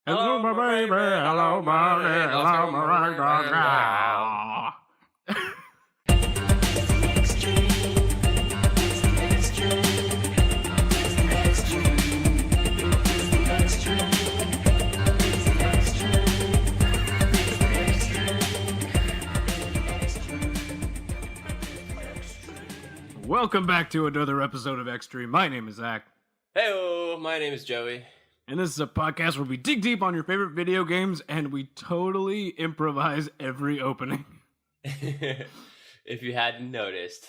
Hello, my baby. Hello, my baby. Hello, my baby. Welcome back to another episode of Extreme. My name is Zach. Hey, my name is Joey. And this is a podcast where we dig deep on your favorite video games and we totally improvise every opening. If you hadn't noticed.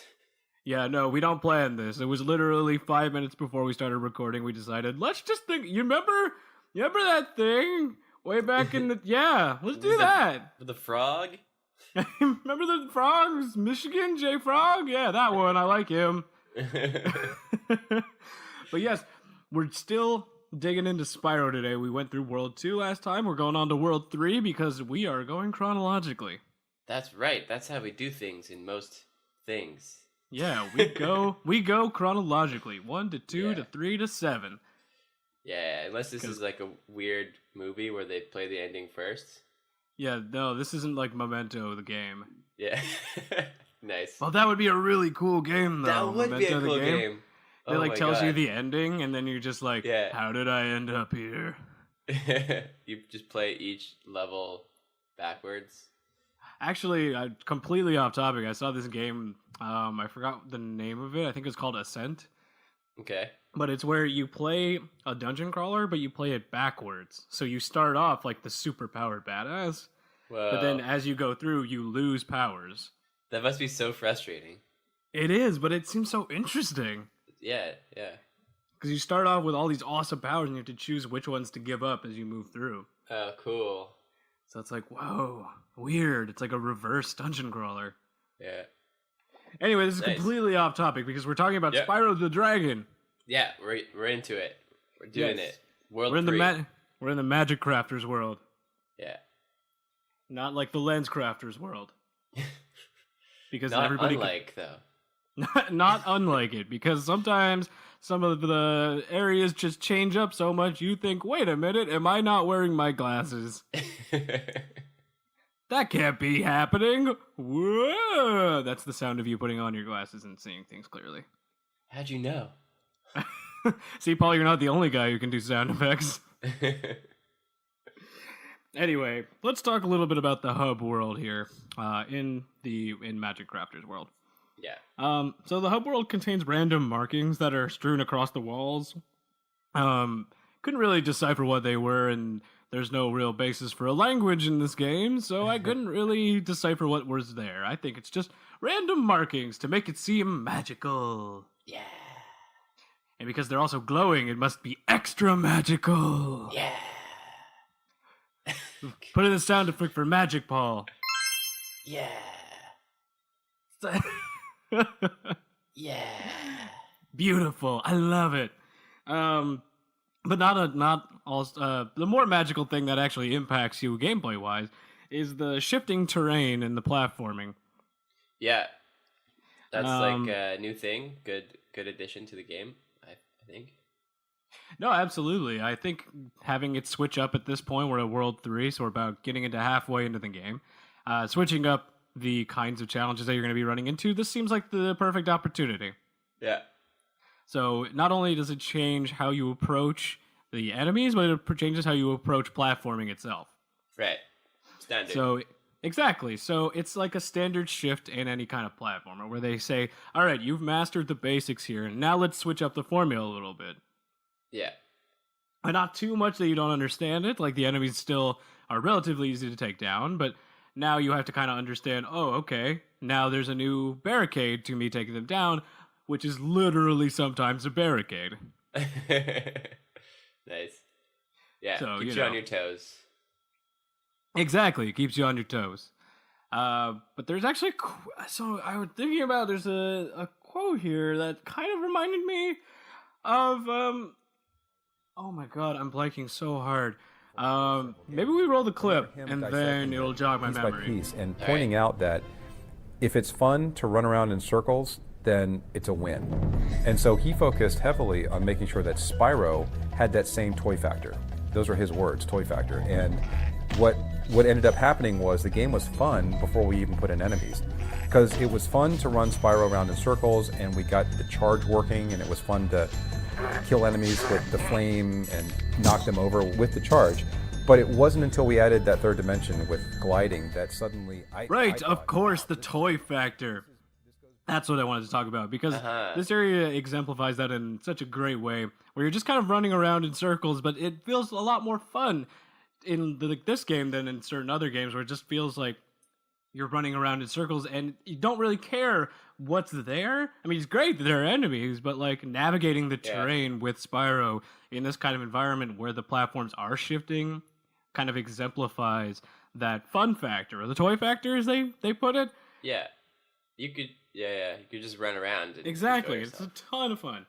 Yeah, no, we don't plan this. It was literally 5 minutes before we started recording. We decided, let's just think. You remember that thing way back in the... Yeah, let's do that. The frog? Remember the frogs? Michigan J Frog? Yeah, that one. I like him. But yes, we're still digging into Spyro today. We went through World 2 last time. We're going on to World 3 because we are going chronologically. That's right. That's how we do things in most things. Yeah, we go chronologically. 1 to 2 to 3 to 7. Yeah, unless this is like a weird movie where they play the ending first. Yeah, no, this isn't like Memento, the game. Yeah. Nice. Well, that would be a really cool game, though. That would Memento, be a cool game. It tells you the ending, and then you're just like, how did I end up here? You just play each level backwards. Actually, completely off topic. I saw this game. I forgot the name of it. I think it's called Ascent. Okay. But it's where you play a dungeon crawler, but you play it backwards. So you start off like the super powered badass. Whoa. But then as you go through, you lose powers. That must be so frustrating. It is, but it seems so interesting. Yeah. Because you start off with all these awesome powers, and you have to choose which ones to give up as you move through. Oh, cool. So it's like, whoa, weird. It's like a reverse dungeon crawler. Yeah. Anyway, this is completely off topic because we're talking about Spyro the Dragon. Yeah, we're into it. We're doing it. World we're in 3. We're in the Magic Crafters world. Yeah. Not like the Lens Crafters world. Because not everybody unlike though. Not unlike it, because sometimes some of the areas just change up so much you think, wait a minute, am I not wearing my glasses? That can't be happening. Whoa! That's the sound of you putting on your glasses and seeing things clearly. How'd you know? See, Paul, you're not the only guy who can do sound effects. Anyway, let's talk a little bit about the hub world here in Magic Crafters world. Yeah. So the hub world contains random markings that are strewn across the walls. Couldn't really decipher what they were, and there's no real basis for a language in this game, so I couldn't really decipher what was there. I think it's just random markings to make it seem magical. Yeah. And because they're also glowing, it must be extra magical. Yeah. Put in the sound effect for Magic Paul. Yeah. Yeah. Beautiful. I love it. But not all. The more magical thing that actually impacts you gameplay wise is the shifting terrain and the platforming. Yeah. That's like a new thing. Good addition to the game, I think. No, absolutely. I think having it switch up at this point, we're at World 3, so we're about getting into halfway into the game. Switching up the kinds of challenges that you're going to be running into, this seems like the perfect opportunity. Yeah. So not only does it change how you approach the enemies, but it changes how you approach platforming itself. Right. Standard. So, exactly. So it's like a standard shift in any kind of platformer where they say, all right, you've mastered the basics here, and now let's switch up the formula a little bit. Yeah. And not too much that you don't understand it. Like, the enemies still are relatively easy to take down, but now you have to kind of understand, oh, okay, now there's a new barricade to me taking them down, which is literally sometimes a barricade. Nice. Yeah, so, keeps you on your toes. Exactly, it keeps you on your toes. But there's actually... So I was thinking about, there's a quote here that kind of reminded me of... Oh my god, I'm blanking so hard. Maybe we roll the clip, and then it'll jog my memory. Piece, and pointing out that if it's fun to run around in circles, then it's a win. And so he focused heavily on making sure that Spyro had that same toy factor. Those are his words, toy factor. And what ended up happening was the game was fun before we even put in enemies. Because it was fun to run Spyro around in circles, and we got the charge working, and it was fun to kill enemies with the flame and knock them over with the charge. But it wasn't until we added that third dimension with gliding that suddenly Of course, the toy factor. That's what I wanted to talk about, because this area exemplifies that in such a great way, where you're just kind of running around in circles, but it feels a lot more fun in this game than in certain other games, where it just feels like you're running around in circles and you don't really care what's there. I mean, it's great that there are enemies, but like navigating the terrain with Spyro in this kind of environment where the platforms are shifting kind of exemplifies that fun factor, or the toy factor as they put it. Yeah. You could just run around. And exactly. It's a ton of fun.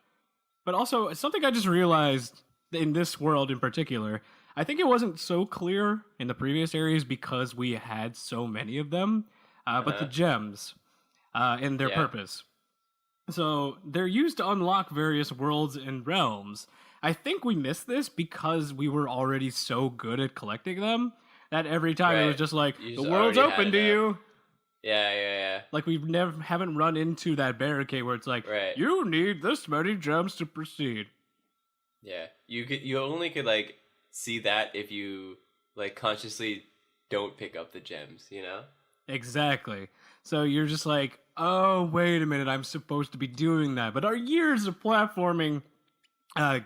But also, something I just realized in this world in particular, I think it wasn't so clear in the previous areas because we had so many of them, but the gems and their purpose. So they're used to unlock various worlds and realms. I think we missed this because we were already so good at collecting them that every time it was just like, the world's open to you. Yeah. Like we haven't run into that barricade where it's like, you need this many gems to proceed. Yeah, you only could like see that if you like consciously don't pick up the gems, you know? Exactly. So you're just like, oh, wait a minute, I'm supposed to be doing that. But our years of platforming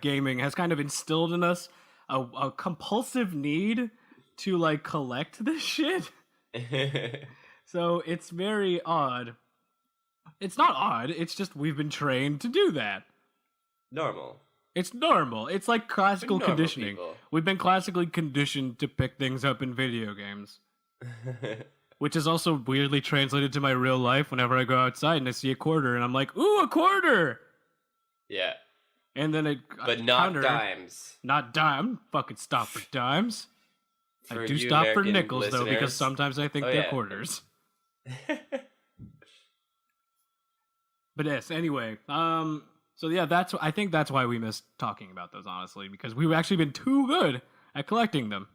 gaming has kind of instilled in us a compulsive need to like collect this shit. So it's very odd. It's not odd, it's just we've been trained to do that. Normal. It's normal. It's like classical conditioning. People. We've been classically conditioned to pick things up in video games. Which is also weirdly translated to my real life whenever I go outside and I see a quarter and I'm like, ooh, a quarter! Yeah. And then But not dimes. Not dime. Fucking stop for dimes. For I do you stop American for nickels, listeners. though, because sometimes I think they're quarters. But yes, anyway. So yeah, I think that's why we missed talking about those, honestly, because we've actually been too good at collecting them.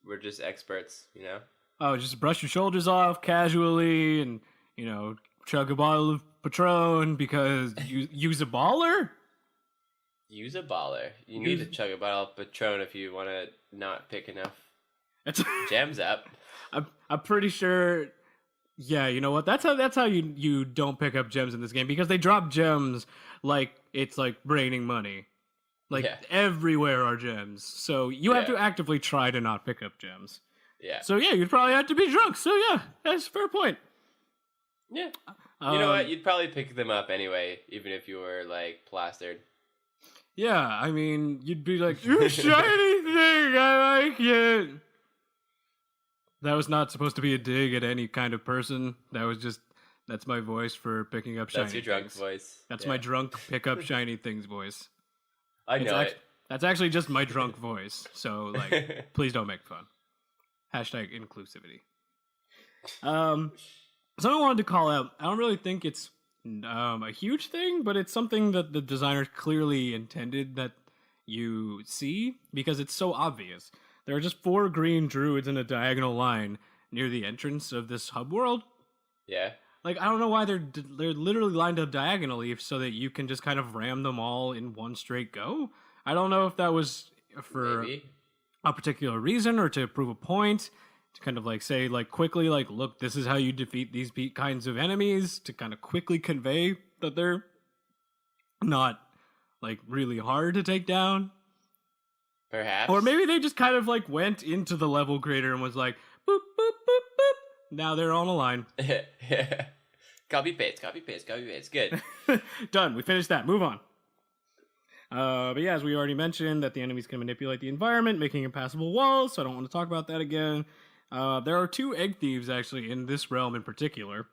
We're just experts, you know? Oh, just brush your shoulders off casually and, chug a bottle of Patron because you use a baller? Use a baller. You need to chug a bottle of Patron if you want to not pick enough gems up. I'm pretty sure. Yeah, you know what? That's how you don't pick up gems in this game, because they drop gems like it's like raining money. Like everywhere are gems. So you have to actively try to not pick up gems. Yeah. So yeah, you'd probably have to be drunk. So yeah, that's a fair point. Yeah. You know what? You'd probably pick them up anyway, even if you were like plastered. Yeah, I mean, you'd be like, you shiny thing, I like it. That was not supposed to be a dig at any kind of person. That's my voice for picking up shiny things. That's your drunk voice. That's my drunk pick up shiny things voice. I know it. That's actually just my drunk voice. So, like, please don't make fun. Hashtag inclusivity. Something I wanted to call out. I don't really think it's a huge thing, but it's something that the designers clearly intended that you see, because it's so obvious. There are just 4 green druids in a diagonal line near the entrance of this hub world. Yeah. Like, I don't know why they're literally lined up diagonally so that you can just kind of ram them all in one straight go. I don't know if that was for a particular reason or to prove a point, to kind of like say like quickly like, look, this is how you defeat these kinds of enemies, to kind of quickly convey that they're not like really hard to take down. Perhaps. Or maybe they just kind of like went into the level creator and was like, boop, boop, boop, boop. Now they're on a line. Copy paste. Good. Done. We finished that. Move on. But yeah, as we already mentioned, that the enemies can manipulate the environment, making impassable walls, so I don't want to talk about that again. There are 2 egg thieves, actually, in this realm in particular.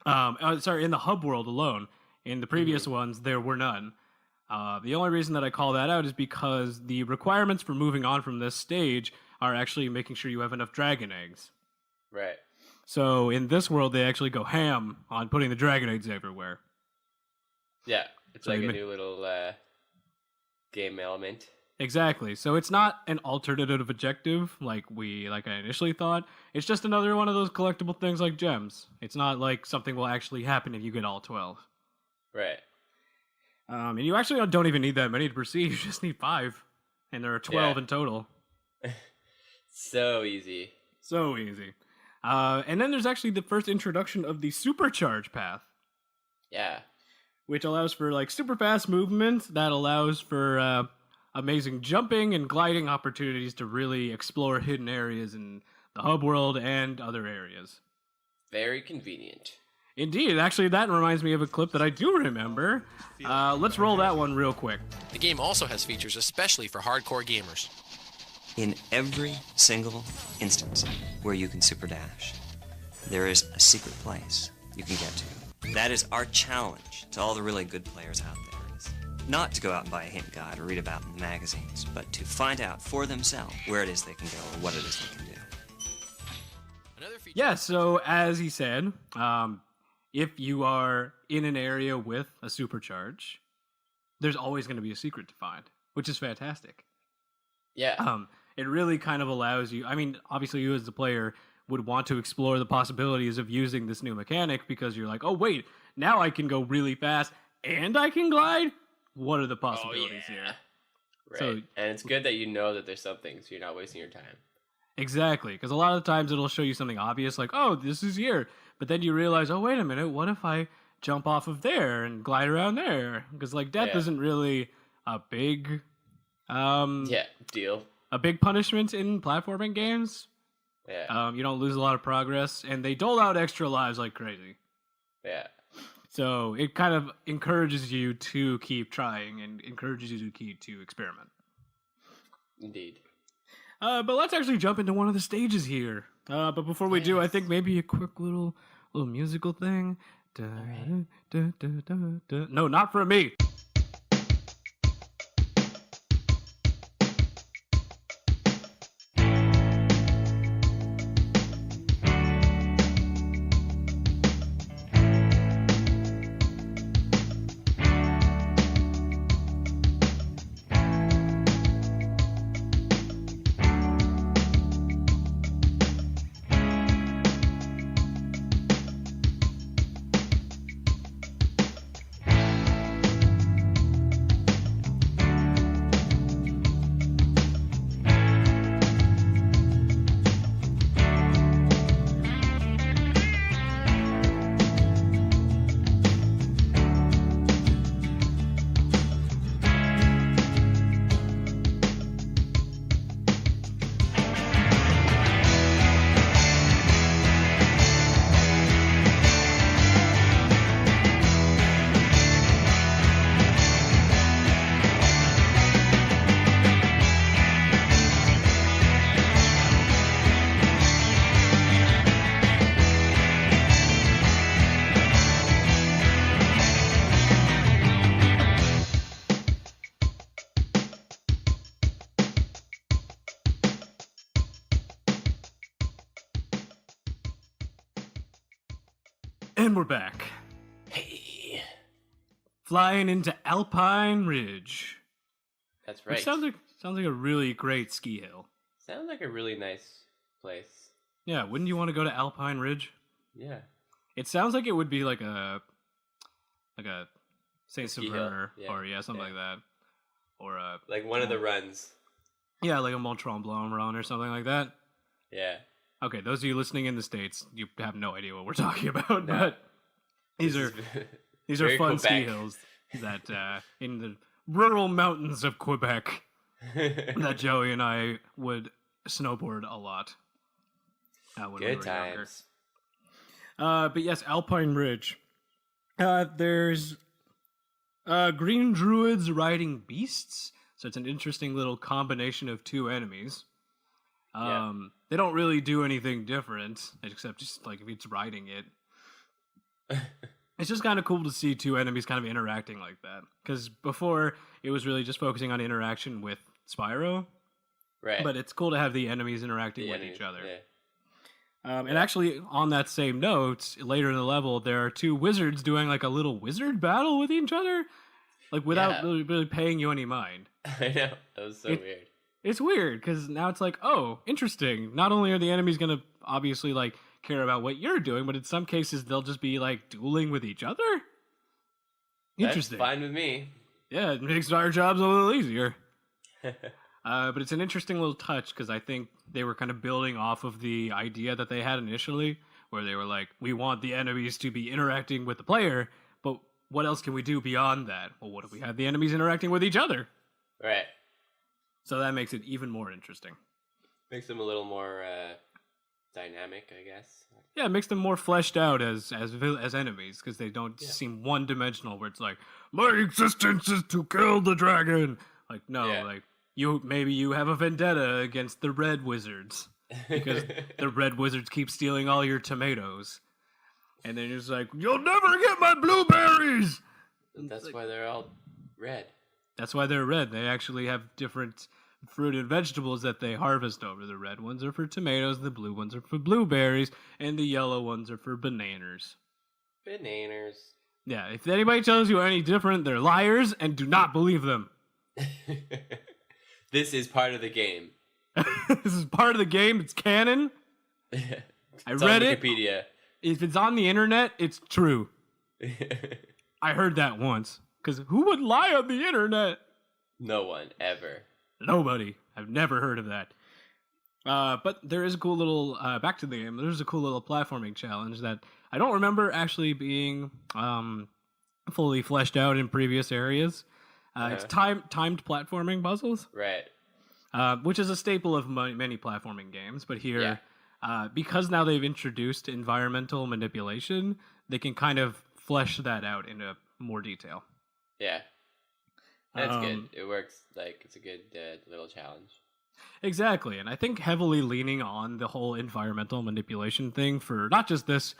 In the hub world alone. In the previous ones, there were none. The only reason that I call that out is because the requirements for moving on from this stage are actually making sure you have enough dragon eggs. Right. So in this world, they actually go ham on putting the dragon eggs everywhere. Yeah, it's like a new little game element. Exactly. So it's not an alternative objective like I initially thought. It's just another one of those collectible things like gems. It's not like something will actually happen if you get all 12. Right. And you actually don't even need that many to proceed. You just need 5, and there are 12 in total. So easy. So easy. And then there's actually the first introduction of the supercharge path. Yeah. Which allows for like super fast movement. That allows for amazing jumping and gliding opportunities to really explore hidden areas in the hub world and other areas. Very convenient. Indeed. Actually, that reminds me of a clip that I do remember. Let's roll that one real quick. The game also has features especially for hardcore gamers. In every single instance where you can super dash, there is a secret place you can get to. That is our challenge to all the really good players out there. Is not to go out and buy a hint guide or read about it in the magazines, but to find out for themselves where it is they can go or what it is they can do. Another feature Yeah, so as he said, if you are in an area with a supercharge, there's always going to be a secret to find, which is fantastic. Yeah. It really kind of allows you, I mean, obviously you as the player would want to explore the possibilities of using this new mechanic because you're like, oh wait, now I can go really fast and I can glide? What are the possibilities here? Right. So, and it's good that you know that there's something, so you're not wasting your time. Exactly, because a lot of the times it'll show you something obvious like, oh, this is here. But then you realize, oh, wait a minute, what if I jump off of there and glide around there? Because like death isn't really a big deal. A big punishment in platforming games. Yeah. You don't lose a lot of progress, and they dole out extra lives like crazy. Yeah. So it kind of encourages you to keep trying and encourages you to experiment. Indeed. But let's actually jump into one of the stages here. But before we do, I think maybe a quick little musical thing. No, not for me. And we're back. Hey. Flying into Alpine Ridge. That's right. Which sounds like a really great ski hill. Sounds like a really nice place. Yeah, wouldn't you want to go to Alpine Ridge? Yeah. It sounds like it would be like a Saint ski Sever hill. or something like that. Or like one of the runs. Yeah, like a Mont Tremblant run or something like that. Yeah. Okay, those of you listening in the States, you have no idea what we're talking about, but these are fun ski hills that in the rural mountains of Quebec that Joey and I would snowboard a lot. When we Good were times. younger. But yes, Alpine Ridge. There's green druids riding beasts, so it's an interesting little combination of two enemies. They don't really do anything different, except just like if it's riding it. It's just kind of cool to see two enemies kind of interacting like that. Because before, it was really just focusing on interaction with Spyro. Right. But it's cool to have the enemies interacting with each other. Yeah. And actually, on that same note, later in the level, there are two wizards doing like a little wizard battle with each other. like without Yeah. really paying you any mind. I know. That was so weird. It's weird because now it's like, oh, interesting. Not only are the enemies gonna obviously like care about what you're doing, but in some cases they'll just be like dueling with each other. Interesting. That's fine with me. Yeah, it makes our jobs a little easier. But it's an interesting little touch because I think they were kind of building off of the idea that they had initially, where they were like, we want the enemies to be interacting with the player, but what else can we do beyond that? Well, what if we have the enemies interacting with each other? Right. So that makes it even more interesting. Makes them a little more dynamic, I guess. Yeah, it makes them more fleshed out as enemies because they don't seem one dimensional. Where it's like, my existence is to kill the dragon. Like, no, like you have a vendetta against the red wizards because the red wizards keep stealing all your tomatoes, and then it's like, you'll never get my blueberries. That's why they're all red. That's why they're red. They actually have different fruit and vegetables that they harvest over. The red ones are for tomatoes, the blue ones are for blueberries, and the yellow ones are for bananas. Bananas. Yeah, if anybody tells you any different, they're liars and do not believe them. This is part of the game. This is part of the game. It's canon. I read on it. Wikipedia. If it's on the internet, it's true. I heard that once. Because who would lie on the internet? No one, ever. Nobody. I've never heard of that. But there is a cool little, back to the game, there's a cool little platforming challenge that I don't remember actually being fully fleshed out in previous areas. It's timed platforming puzzles. Right. Which is a staple of many platforming games. But here, because now they've introduced environmental manipulation, they can kind of flesh that out into more detail. Yeah. That's good. It works. Like, it's a good little challenge. Exactly. And I think heavily leaning on the whole environmental manipulation thing for not just this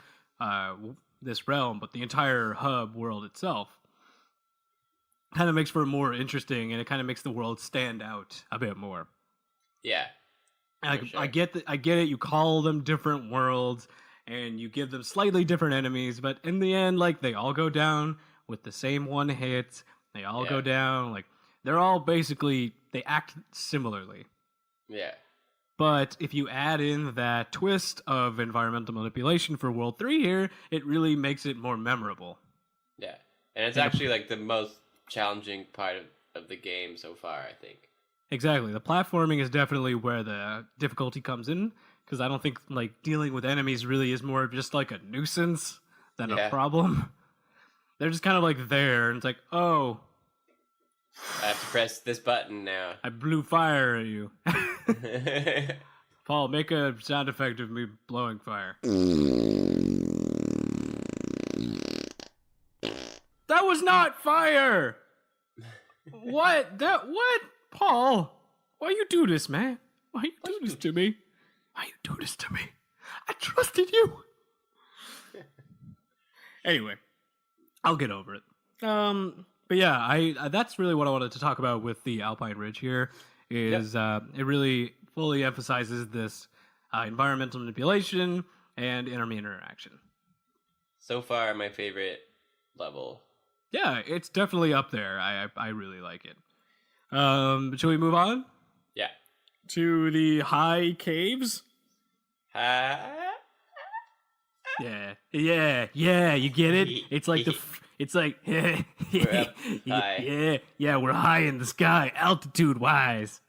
this realm, but the entire hub world itself kind of makes for more interesting, and it kind of makes the world stand out a bit more. Yeah. Like, sure. I get it. You call them different worlds and you give them slightly different enemies, but in the end, like, they all go down with the same one hit. They all go down. Like, they're all basically, they act similarly. Yeah. But if you add in that twist of environmental manipulation for World 3 here, it really makes it more memorable. Yeah. And it's actually, like, the most challenging part of the game so far, I think. Exactly. The platforming is definitely where the difficulty comes in, because I don't think, like, dealing with enemies really is more just like a nuisance than a problem. They're just kind of like there, and it's like, oh, I have to press this button now. I blew fire at you. Paul, make a sound effect of me blowing fire. That was not fire! What? What? Paul, why you do this, man? Why you do this to me? Why you do this to me? I trusted you. Anyway, I'll get over it. But yeah, I that's really what I wanted to talk about with the Alpine Ridge here. Is it really fully emphasizes this environmental manipulation and enemy interaction. So far, my favorite level. Yeah, it's definitely up there. I really like it. Shall we move on? Yeah. To the high caves? Yeah. You get it? It's like it's like We're up high. We're high in the sky, altitude wise.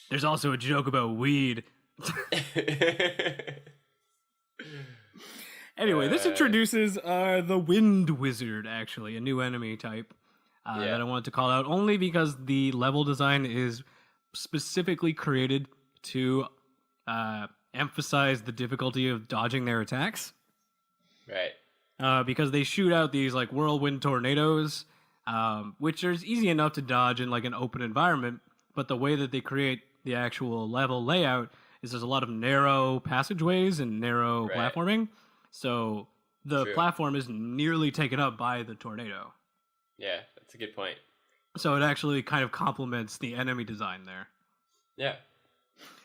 There's also a joke about weed. Anyway, this introduces the Wind Wizard, actually, a new enemy type that I wanted to call out, only because the level design is specifically created to emphasize the difficulty of dodging their attacks. Right. Because they shoot out these like whirlwind tornadoes, which are easy enough to dodge in like an open environment, but the way that they create the actual level layout is there's a lot of narrow passageways and narrow platforming. So the platform is nearly taken up by the tornado. Yeah, that's a good point. So it actually kind of complements the enemy design there. Yeah.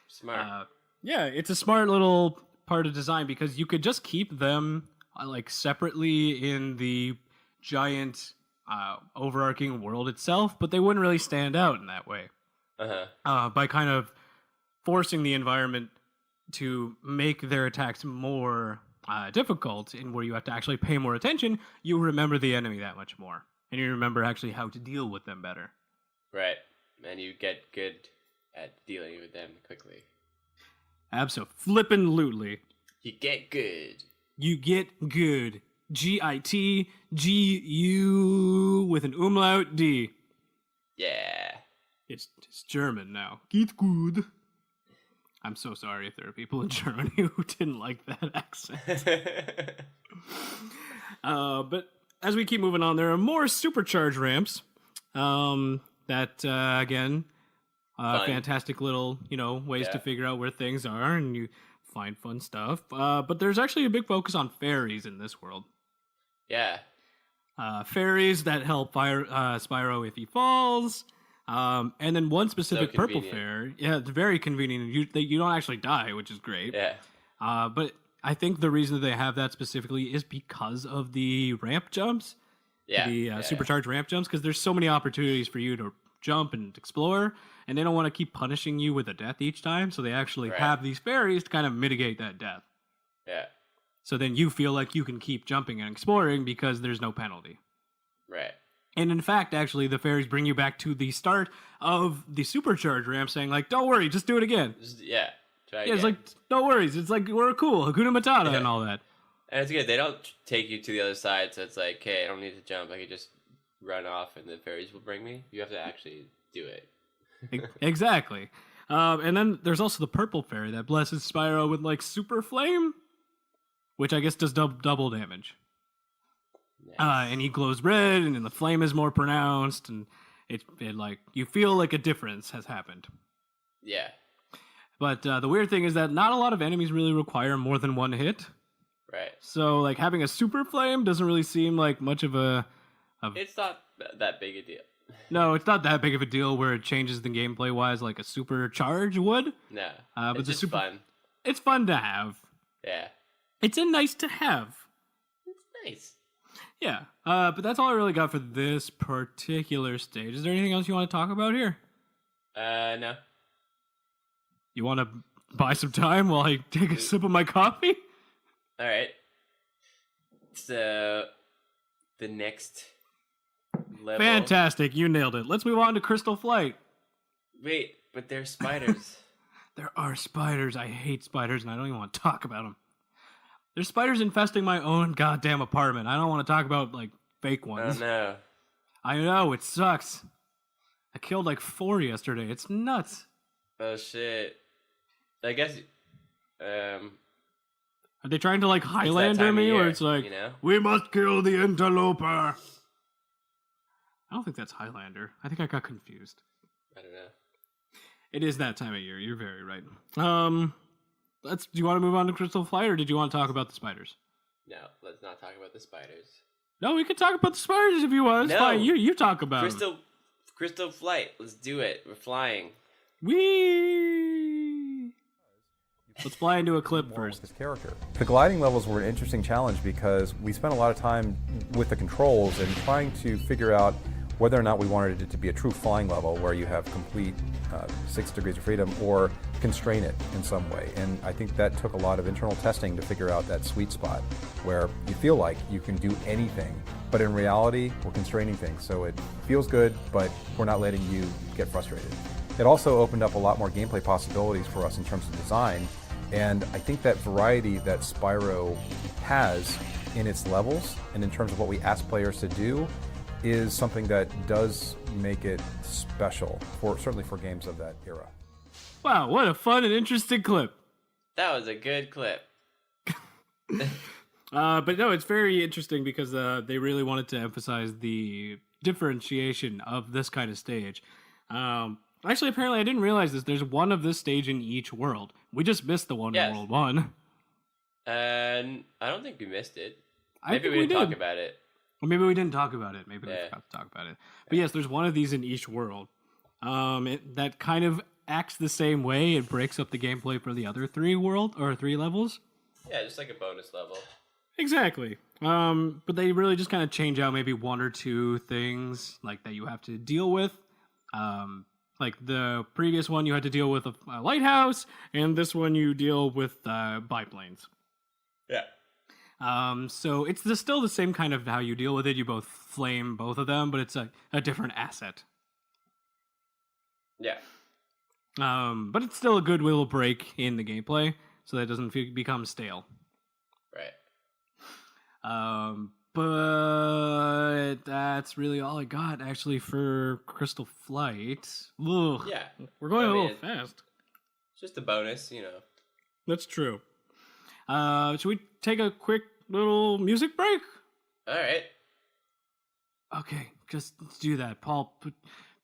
Smart. Yeah, it's a smart little part of design because you could just keep them like separately in the giant overarching world itself, but they wouldn't really stand out in that way. By kind of forcing the environment to make their attacks more difficult, and where you have to actually pay more attention, you remember the enemy that much more, and you remember actually how to deal with them better. Right, and you get good at dealing with them quickly. Abso-flippin'-lutely. You get good. You get good. G-I-T-G-U with an umlaut D. Yeah. It's German now. Get good. I'm so sorry if there are people in Germany who didn't like that accent. But as we keep moving on, there are more supercharge ramps. Again, fantastic little, ways to figure out where things are, and you find fun stuff. But there's actually a big focus on fairies in this world. Yeah. Fairies that help Spyro if he falls. And then one specific purple fairy. Yeah, it's very convenient. You don't actually die, which is great. Yeah. But I think the reason that they have that specifically is because of the ramp jumps. Yeah. The supercharged ramp jumps, because there's so many opportunities for you to jump and explore, and they don't want to keep punishing you with a death each time, so they actually have these fairies to kind of mitigate that death. Yeah. So then you feel like you can keep jumping and exploring because there's no penalty. Right. And in fact, actually, the fairies bring you back to the start of the supercharged ramp, saying like, don't worry, just do it again. Try again. It's like, no worries, it's like, we're cool, Hakuna Matata and all that. And it's good. They don't take you to the other side, so it's like, okay, I don't need to jump. I can just run off, and the fairies will bring me. You have to actually do it. Exactly. And then there's also the purple fairy that blesses Spyro with like super flame, which I guess does double damage. Nice. And he glows red, and then the flame is more pronounced, and it like you feel like a difference has happened. Yeah. But the weird thing is that not a lot of enemies really require more than one hit. Right. So like having a super flame doesn't really seem like much of a. It's not that big a deal. No, it's not that big of a deal where it changes the gameplay wise like a supercharge would. No. But it's just fun. It's fun to have. Yeah. It's a nice to have. It's nice. Yeah. But that's all I really got for this particular stage. Is there anything else you want to talk about here? No. You want to buy some time while I take a sip of my coffee? All right. So, the next level. Fantastic. You nailed it. Let's move on to Crystal Flight. Wait, but there's spiders. There are spiders. I hate spiders, and I don't even want to talk about them. There's spiders infesting my own goddamn apartment. I don't want to talk about, like, fake ones. Oh, no. I know. It sucks. I killed, like, 4 yesterday. It's nuts. Oh, shit. I guess... Are they trying to, like, Highlander me? Where it's like, we must kill the interloper. I don't think that's Highlander. I think I got confused. I don't know. It is that time of year. You're very right. Do you want to move on to Crystal Flight, or did you want to talk about the spiders? No, let's not talk about the spiders. No, we can talk about the spiders if you want. It's fine. You talk about them. Crystal Flight. Let's do it. We're flying. Whee! Let's fly into a clip first. His character. The gliding levels were an interesting challenge because we spent a lot of time with the controls and trying to figure out whether or not we wanted it to be a true flying level where you have complete 6 degrees of freedom or constrain it in some way. And I think that took a lot of internal testing to figure out that sweet spot where you feel like you can do anything, but in reality, we're constraining things. So it feels good, but we're not letting you get frustrated. It also opened up a lot more gameplay possibilities for us in terms of design. And I think that variety that Spyro has in its levels and in terms of what we ask players to do is something that does make it special, certainly for games of that era. Wow, what a fun and interesting clip. That was a good clip. But no, it's very interesting because they really wanted to emphasize the differentiation of this kind of stage. Actually, apparently I didn't realize this. There's one of this stage in each world. We just missed the one in World 1. I don't think we missed it. Maybe we didn't talk about it. Or maybe we didn't talk about it. Maybe we forgot to talk about it. But yes, there's one of these in each world. That kind of acts the same way. It breaks up the gameplay for the other 3 levels. Yeah, just like a bonus level. Exactly. But they really just kind of change out maybe one or two things like that you have to deal with. Like the previous one, you had to deal with a lighthouse, and this one you deal with biplanes. Yeah. So it's still the same kind of how you deal with it. You both flame both of them, but it's a different asset. Yeah. But it's still a good little break in the gameplay, so that it doesn't become stale. Right. But that's really all I got actually for Crystal Flight. Ugh, Yeah. we're going I a mean, little fast. It's just a bonus, you know. That's true. Should we take a quick little music break? All right. Okay, just do that. Paul,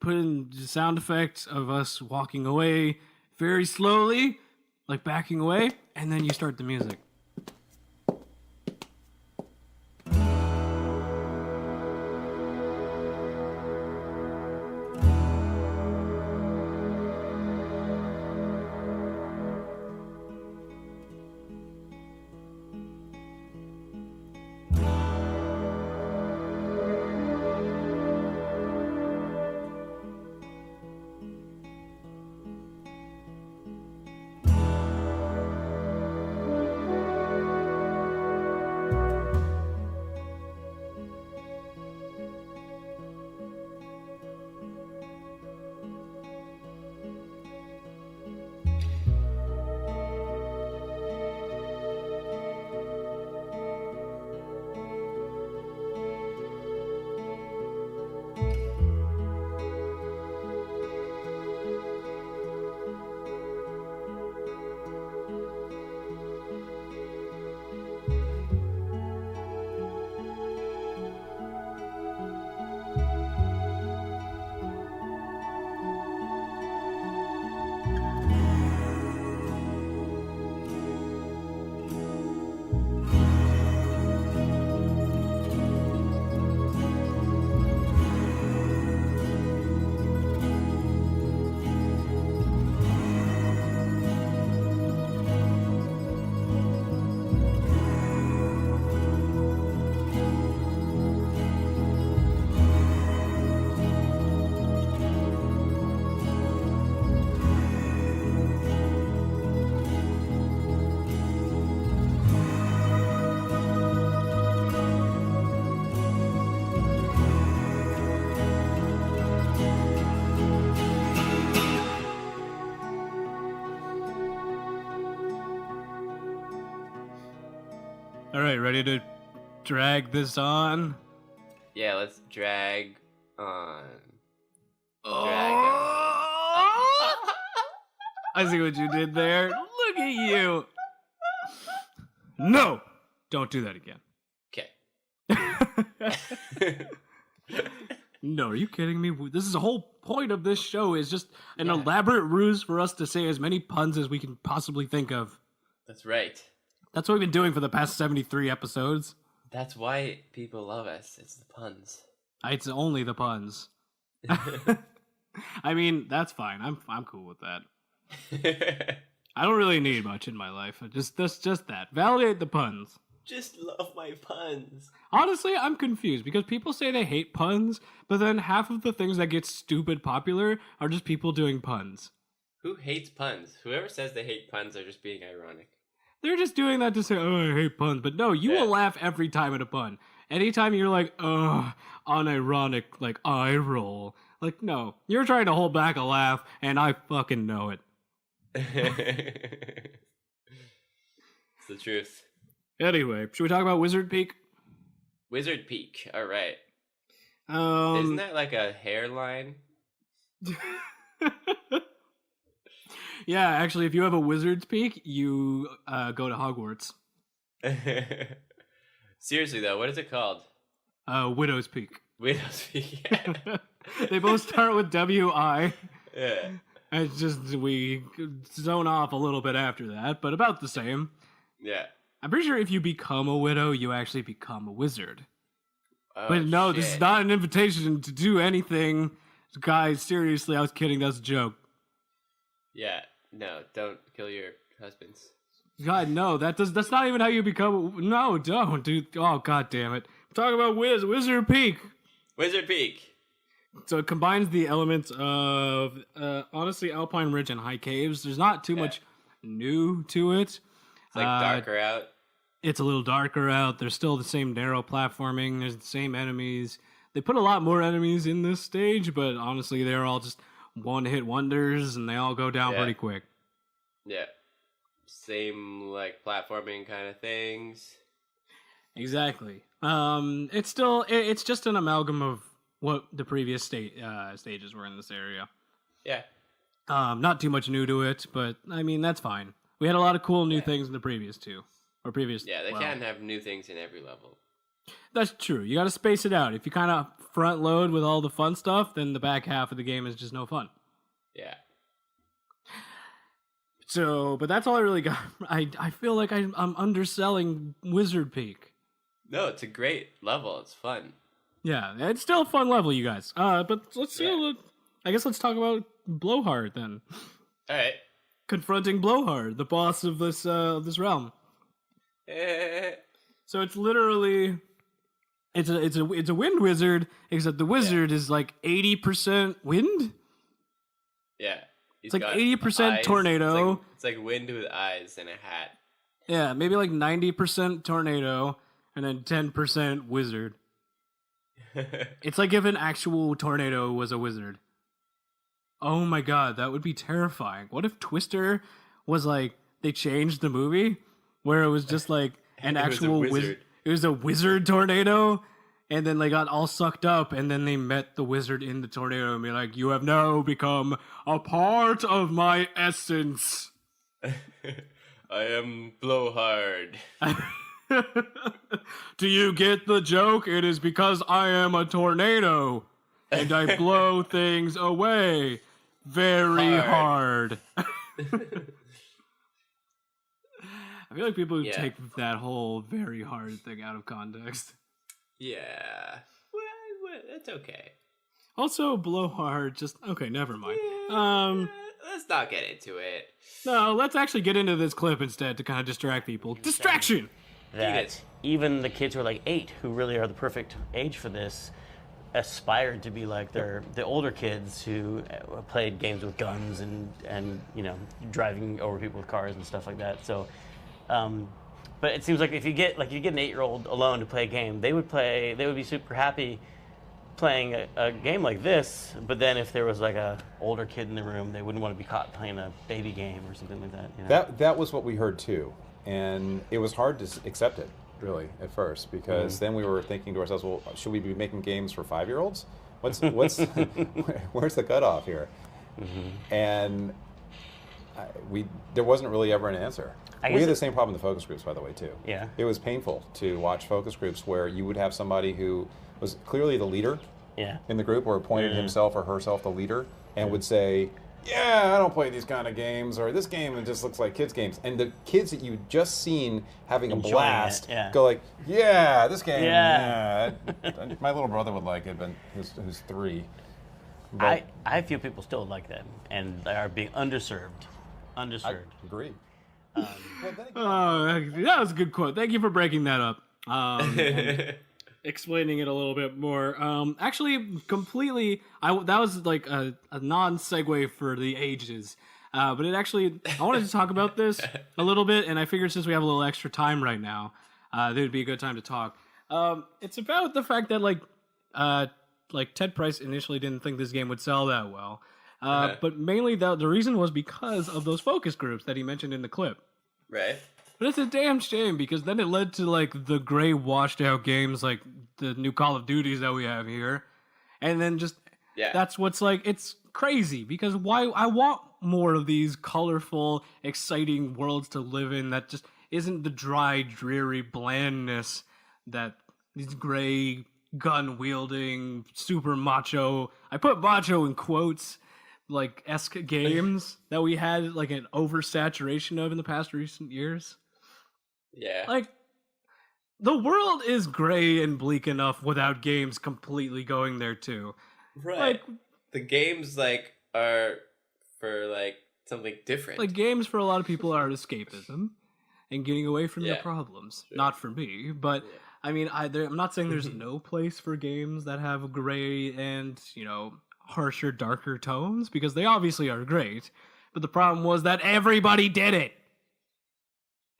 put in the sound effects of us walking away very slowly, like backing away, and then you start the music. All right, ready to drag this on? Yeah, let's drag on. I see what you did there. Look at you. No, don't do that again. Okay. No, are you kidding me? This is the whole point of this show is just an elaborate ruse for us to say as many puns as we can possibly think of. That's right. That's what we've been doing for the past 73 episodes. That's why people love us. It's the puns. It's only the puns. I mean, that's fine. I'm cool with that. I don't really need much in my life. Just that. Validate the puns. Just love my puns. Honestly, I'm confused because people say they hate puns, but then half of the things that get stupid popular are just people doing puns. Who hates puns? Whoever says they hate puns are just being ironic. They're just doing that to say, oh, I hate puns. But no, you will laugh every time at a pun. Anytime you're like, unironic, like, eye roll. Like, no. You're trying to hold back a laugh, and I fucking know it. It's the truth. Anyway, should we talk about Wizard Peak? Wizard Peak. All right. Isn't that like a hairline? Yeah, actually, if you have a Wizard's Peak, you go to Hogwarts. Seriously, though, what is it called? Widow's Peak. Widow's Peak. Yeah. They both start with W-I. Yeah. It's just, we zone off a little bit after that, but about the same. Yeah. I'm pretty sure if you become a widow, you actually become a wizard. Oh, but no, shit. this is not an invitation to do anything. Guys, seriously, I was kidding. That's a joke. Yeah. No, don't kill your husbands. God, no, that's not even how you become. No, don't, dude. Oh, god damn it. Talk about Wizard Peak. Wizard Peak. So it combines the elements of, honestly, Alpine Ridge and high caves. There's not too much new to it. It's like darker out. It's a little darker out. There's still the same narrow platforming. There's the same enemies. They put a lot more enemies in this stage, but honestly, they're all just one-hit wonders, and they all go down pretty quick. Yeah. Same, like, platforming kind of things. Exactly. It's just an amalgam of what the previous stages were in this area. Yeah. Not too much new to it, but, I mean, that's fine. We had a lot of cool new things in the previous two. Yeah, they can't have new things in every level. That's true. You gotta space it out. If you kind of front load with all the fun stuff, then the back half of the game is just no fun. Yeah. So, but that's all I really got. I feel like I'm underselling Wizard Peak. No, it's a great level. It's fun. Yeah, it's still a fun level, you guys. But let's see. I guess let's talk about Blowhard then. All right. Confronting Blowhard, the boss of this realm. So it's literally it's a wind wizard, except the wizard is like 80% wind. Yeah. It's like 80% tornado. It's like wind with eyes and a hat. Yeah, maybe like 90% tornado and then 10% wizard. It's like if an actual tornado was a wizard. Oh my god, that would be terrifying. What if Twister was like, they changed the movie where it was just like an actual wizard? It was a wizard tornado, and then they got all sucked up, and then they met the wizard in the tornado and be like, you have now become a part of my essence. I am Blowhard. Do you get the joke? It is because I am a tornado, and I blow things away very hard. I feel like people who take that whole very hard thing out of context. Yeah. Well, it's okay. Also, Blowhard, okay, never mind. Let's not get into it. No, let's actually get into this clip instead to kind of distract people. Distraction! That even the kids who are like 8, who really are the perfect age for this, aspired to be like the older kids who played games with guns and you know, driving over people with cars and stuff like that. So, but it seems like if you get an 8-year-old alone to play a game, they would be super happy playing a game like this. But then if there was like a older kid in the room, they wouldn't want to be caught playing a baby game or something like that. You know? That was what we heard too, and it was hard to accept it really at first, because then we were thinking to ourselves, well, should we be making games for 5-year-olds? What's where's the cutoff here? And there wasn't really ever an answer. We had the same problem in the focus groups, by the way, too. Yeah. It was painful to watch focus groups where you would have somebody who was clearly the leader in the group, or appointed himself or herself the leader, and would say, yeah, I don't play these kind of games, or this game it just looks like kids' games. And the kids that you just seen having a blast go like, yeah, this game, my little brother would like it, but who's 3. But I feel people still like that, and they are being underserved. I agree. That was a good quote. Thank you for breaking that up. And explaining it a little bit more. Actually, completely, that was like a non-segue for the ages. But it actually, I wanted to talk about this a little bit, and I figured since we have a little extra time right now, it would be a good time to talk. It's about the fact that like Ted Price initially didn't think this game would sell that well. But mainly the reason was because of those focus groups that he mentioned in the clip. Right. But it's a damn shame, because then it led to like the gray washed out games like the new Call of Duties that we have here. And then that's what's like, it's crazy, because why I want more of these colorful, exciting worlds to live in that just isn't the dry, dreary blandness that these gray gun wielding super macho, I put macho in quotes, like esque games that we had like an oversaturation of in the past recent years. Yeah. Like, the world is gray and bleak enough without games completely going there too. Right. Like, the games are for something different. Like, games for a lot of people are escapism. and getting away from your Yeah. problems. Sure. Not for me, but Yeah. I mean, I'm not saying there's no place for games that have gray and, harsher, darker tones, because they obviously are great. But the problem was that everybody did it.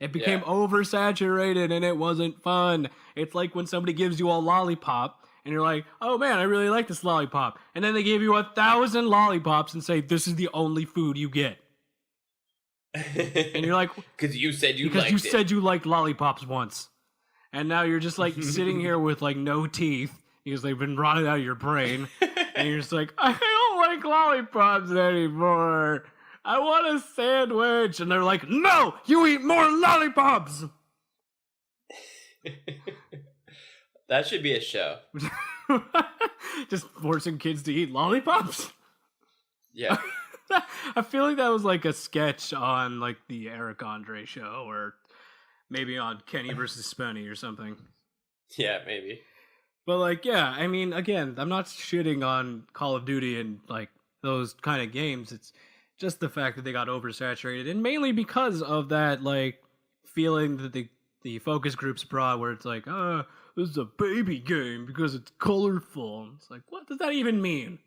It became Yeah. oversaturated and it wasn't fun. It's like when somebody gives you a lollipop and you're like, oh man, I really like this lollipop. And then they give you 1,000 lollipops and say, this is the only food you get. And you're like, because you said you because liked you it. said you liked lollipops once. And now you're just like sitting here with like no teeth because they've been rotted out of your brain. And you're just like, I don't like lollipops anymore. I want a sandwich. And they're like, no, you eat more lollipops. That should be a show. Just forcing kids to eat lollipops. Yeah. I feel like that was like a sketch on like the Eric Andre show or maybe on Kenny versus Spenny or something. Yeah, maybe. But like, yeah, I mean, again, I'm not shitting on Call of Duty and like those kind of games. It's just the fact that they got oversaturated, and mainly because of that like feeling that the focus groups brought, where it's like, this is a baby game because it's colorful. It's like, what does that even mean?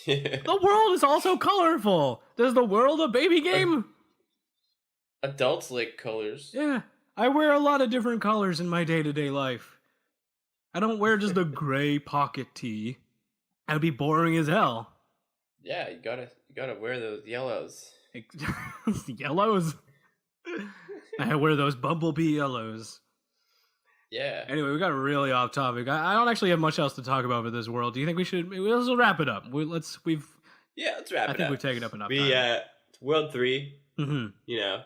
The world is also colorful. Does the world a baby game? Adults like colors. Yeah, I wear a lot of different colors in my day-to-day life. I don't wear just a gray pocket tee. That'd be boring as hell. Yeah, you gotta wear those yellows. Yellows? I wear those bumblebee yellows. Yeah. Anyway, we got really off topic. I don't actually have much else to talk about with this world. Do you think we should? Let's wrap it up. Let's wrap it up. I think we've taken up enough time. It's World 3. Mm-hmm.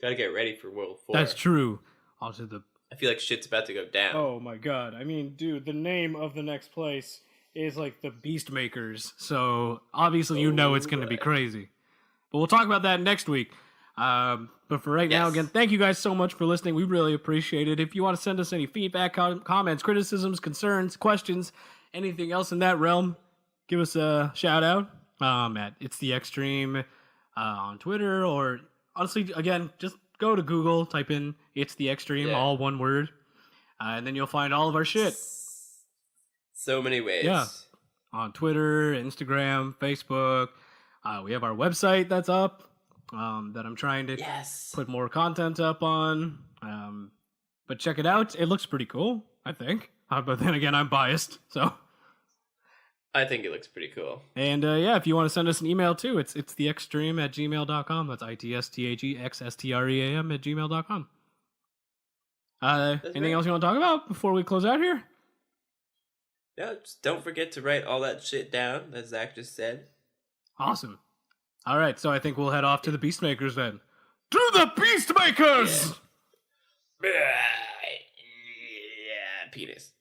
Gotta get ready for World 4. That's true. Also, I feel like shit's about to go down. oh my god! I mean, dude, the name of the next place is like the Beast Makers. So obviously, it's going to be crazy. But we'll talk about that next week. But for right now, again, thank you guys so much for listening. We really appreciate it. If you want to send us any feedback, comments, criticisms, concerns, questions, anything else in that realm, give us a shout out at It's the Extreme on Twitter, or honestly, again, just go to Google, type in It's the Extreme, all one word, and then you'll find all of our shit. So many ways. Yeah. On Twitter, Instagram, Facebook. We have our website that's up. That I'm trying to put more content up on. But check it out. It looks pretty cool, I think. But then again, I'm biased, so. I think it looks pretty cool. And if you want to send us an email too, it's theextreme@gmail.com. That's ITSTHEXSTREAM@gmail.com. Anything else you want to talk about before we close out here? No, just don't forget to write all that shit down that Zach just said. Awesome. All right, so I think we'll head off to the Beastmakers then. To the Beastmakers! Yeah, penis.